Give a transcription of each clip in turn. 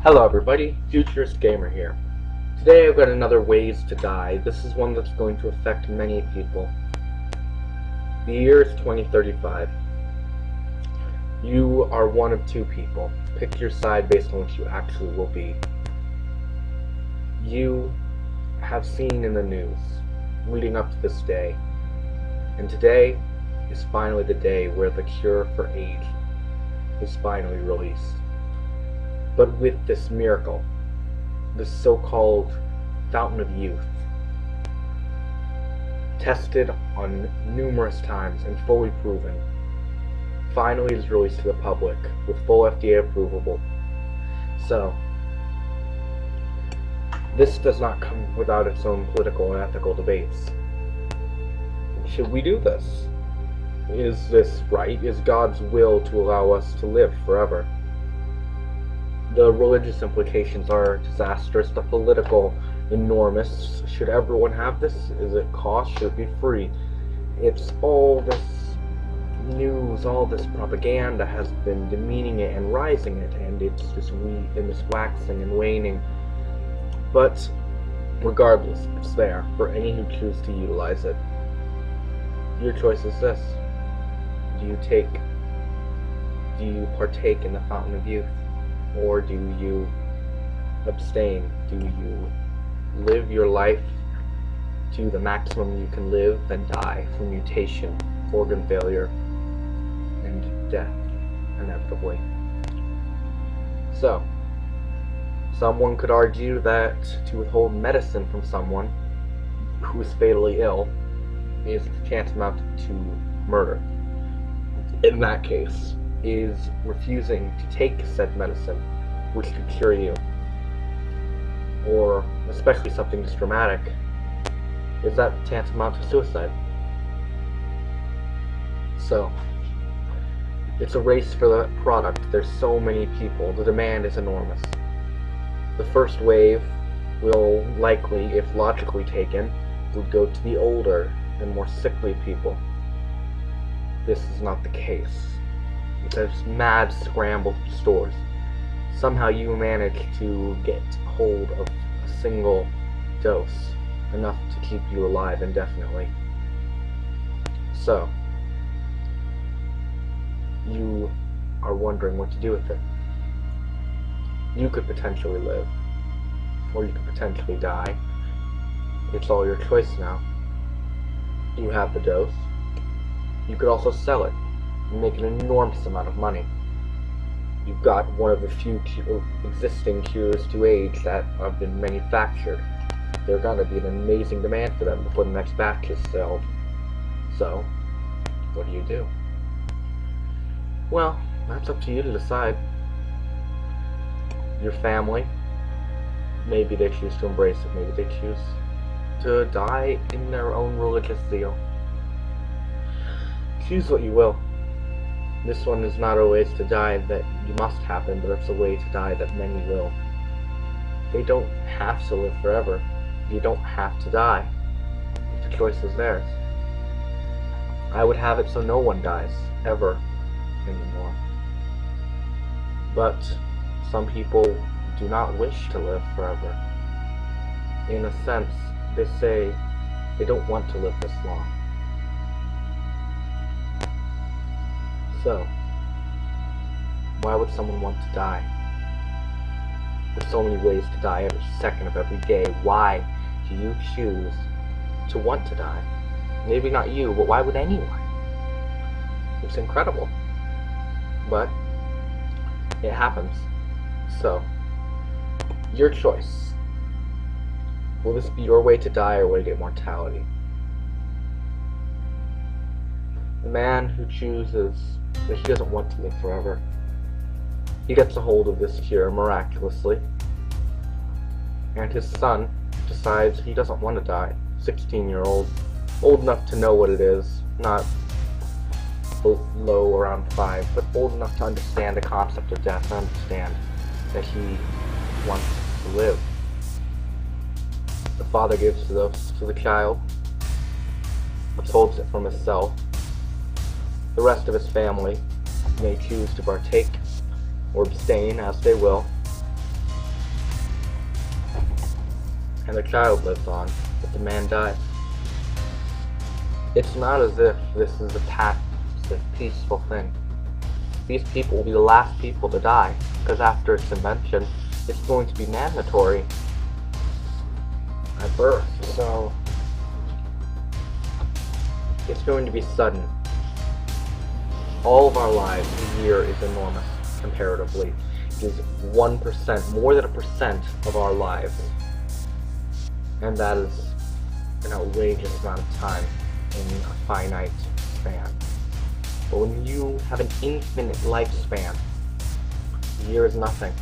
Hello everybody, Futurist Gamer here. Today I've got another ways to die. This is one that's going to affect many people. The year is 2035. You are one of two people. Pick your side based on what you actually will be. You have seen in the news leading up to this day, and today is finally the day where the cure for AIDS is finally released. But with this miracle, this so-called fountain of youth, tested on numerous times and fully proven, finally is released to the public with full FDA approval. So, this does not come without its own political and ethical debates. Should we do this? Is this right? Is God's will to allow us to live forever? The religious implications are disastrous, the political enormous. Should everyone have this? Is it cost? Should it be free? It's all this news, all this propaganda has been demeaning it and rising it, and it's just waxing and waning. But regardless, it's there for any who choose to utilize it. Your choice is this. Do you partake in the fountain of youth? Or do you abstain? Do you live your life to the maximum you can live and die from mutation, organ failure, and death, inevitably? So, someone could argue that to withhold medicine from someone who is fatally ill is tantamount to murder. In that case, is refusing to take said medicine, which could cure you, or especially something this dramatic, is that tantamount to suicide? So, it's a race for the product. There's so many people. The demand is enormous. The first wave will likely, if logically taken, would go to the older and more sickly people. This is not the case. There's mad scramble through stores. Somehow you manage to get hold of a single dose, enough to keep you alive indefinitely. So, you are wondering what to do with it. You could potentially live, or you could potentially die. It's all your choice now. You have the dose. You could also sell it and make an enormous amount of money. You've got one of the few existing cures to AIDS that have been manufactured. There's going to be an amazing demand for them before the next batch is sold. So, what do? Well, that's up to you to decide. Your family, maybe they choose to embrace it, maybe they choose to die in their own religious zeal. Choose what you will. This one is not always to die that you must happen, but it's a way to die that many will. They don't have to live forever. You don't have to die. The choice is theirs. I would have it so no one dies, ever, anymore. But some people do not wish to live forever. In a sense, they say they don't want to live this long. So, why would someone want to die? There's so many ways to die every second of every day. Why do you choose to want to die? Maybe not you, but why would anyone? It's incredible. But, it happens. So, your choice. Will this be your way to die, or will you get immortality? The man who chooses that he doesn't want to live forever, he gets a hold of this cure miraculously, and his son decides he doesn't want to die. 16-year-old, old enough to know what it is, not low around 5, but old enough to understand the concept of death and understand that he wants to live. The father gives to the child, withholds it from himself. The rest of his family may choose to partake or abstain as they will. and the child lives on, but the man dies. It's not as if this is a passive, peaceful thing. These people will be the last people to die, because after its invention, it's going to be mandatory at birth, so it's going to be sudden. All of our lives, a year is enormous, comparatively. It is 1%, more than 1% of our lives. And that is an outrageous amount of time in a finite span. But when you have an infinite lifespan, a year is nothing.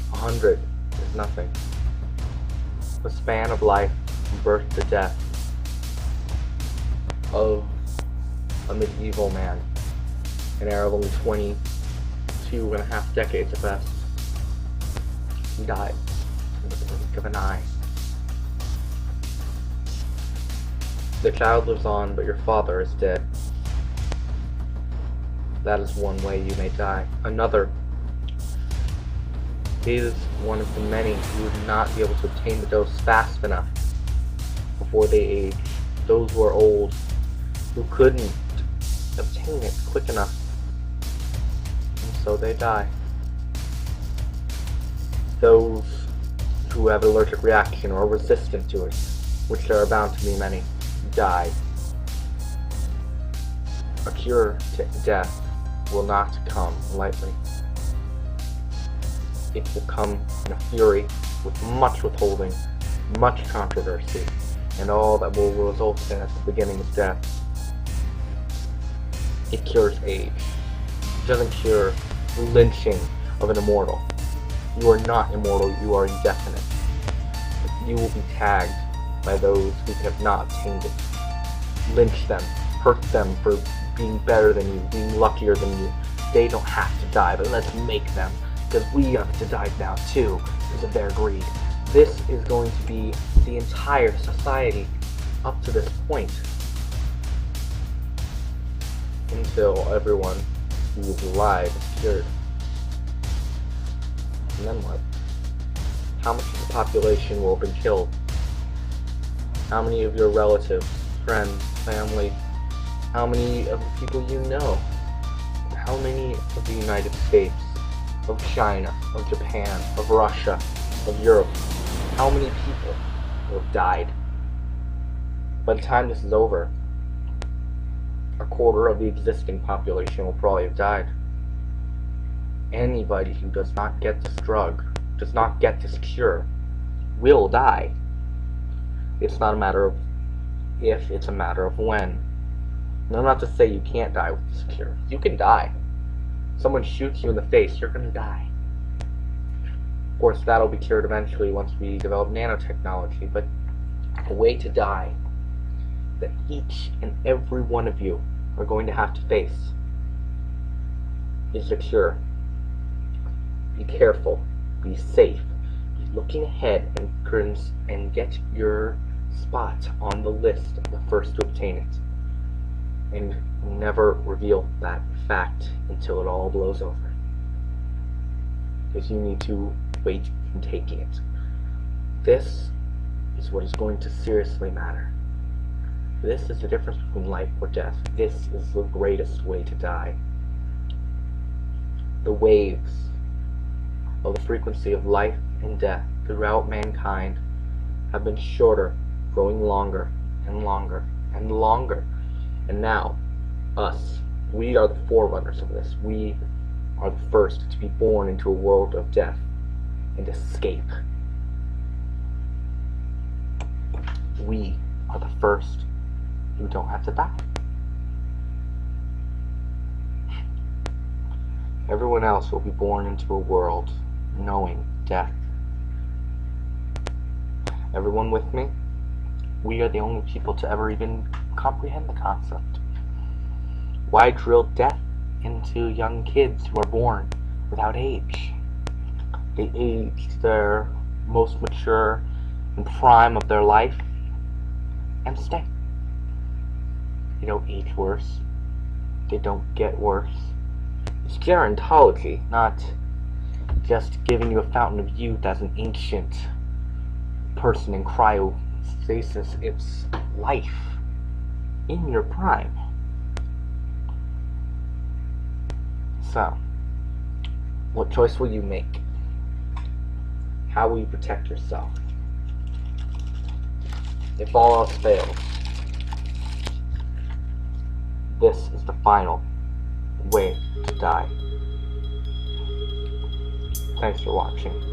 100 is nothing. The span of life from birth to death of a medieval man, an era of only 22.5 decades at best. He died in the blink of an eye. The child lives on, but your father is dead. That is one way you may die. Another is one of the many who would not be able to obtain the dose fast enough before they age. Those who are old, who couldn't obtain it quick enough, and so they die. Those who have an allergic reaction or are resistant to it, which there are bound to be many, die. A cure to death will not come lightly. It will come in a fury, with much withholding, much controversy, and all that will result in at the beginning is death. It cures age. It doesn't cure the lynching of an immortal. You are not immortal, you are indefinite. You will be tagged by those who have not obtained it. Lynch them, hurt them for being better than you, being luckier than you. They don't have to die, but let's make them, because we have to die now too, because of their greed. This is going to be the entire society up to this point, until everyone who is alive is cured. And then what? How much of the population will have been killed? How many of your relatives, friends, family, how many of the people you know? How many of the United States, of China, of Japan, of Russia, of Europe? How many people will have died? By the time this is over, a quarter of the existing population will probably have died. Anybody who does not get this drug, does not get this cure, will die. It's not a matter of if, it's a matter of when. And I'm not to say you can't die with this cure. You can die. Someone shoots you in the face, you're gonna die. Of course, that'll be cured eventually once we develop nanotechnology, but a way to die that each and every one of you are going to have to face is the cure. Be careful, be safe, be looking ahead and get your spot on the list of the first to obtain it. And never reveal that fact until it all blows over. Because you need to wait in taking it. This is what is going to seriously matter. This is the difference between life or death. This is the greatest way to die. The waves of the frequency of life and death throughout mankind have been shorter, growing longer and longer and longer. And now, us, we are the forerunners of this. We are the first to be born into a world of death and escape. We are the first who don't have to die. Everyone else will be born into a world knowing death. Everyone with me? We are the only people to ever even comprehend the concept. Why drill death into young kids who are born without age? They age their most mature and prime of their life and stay. They don't age worse. They don't get worse. It's gerontology, not just giving you a fountain of youth as an ancient person in cryostasis, it's life in your prime. So, what choice will you make? How will you protect yourself? If all else fails, this is the final way to die. Thanks for watching.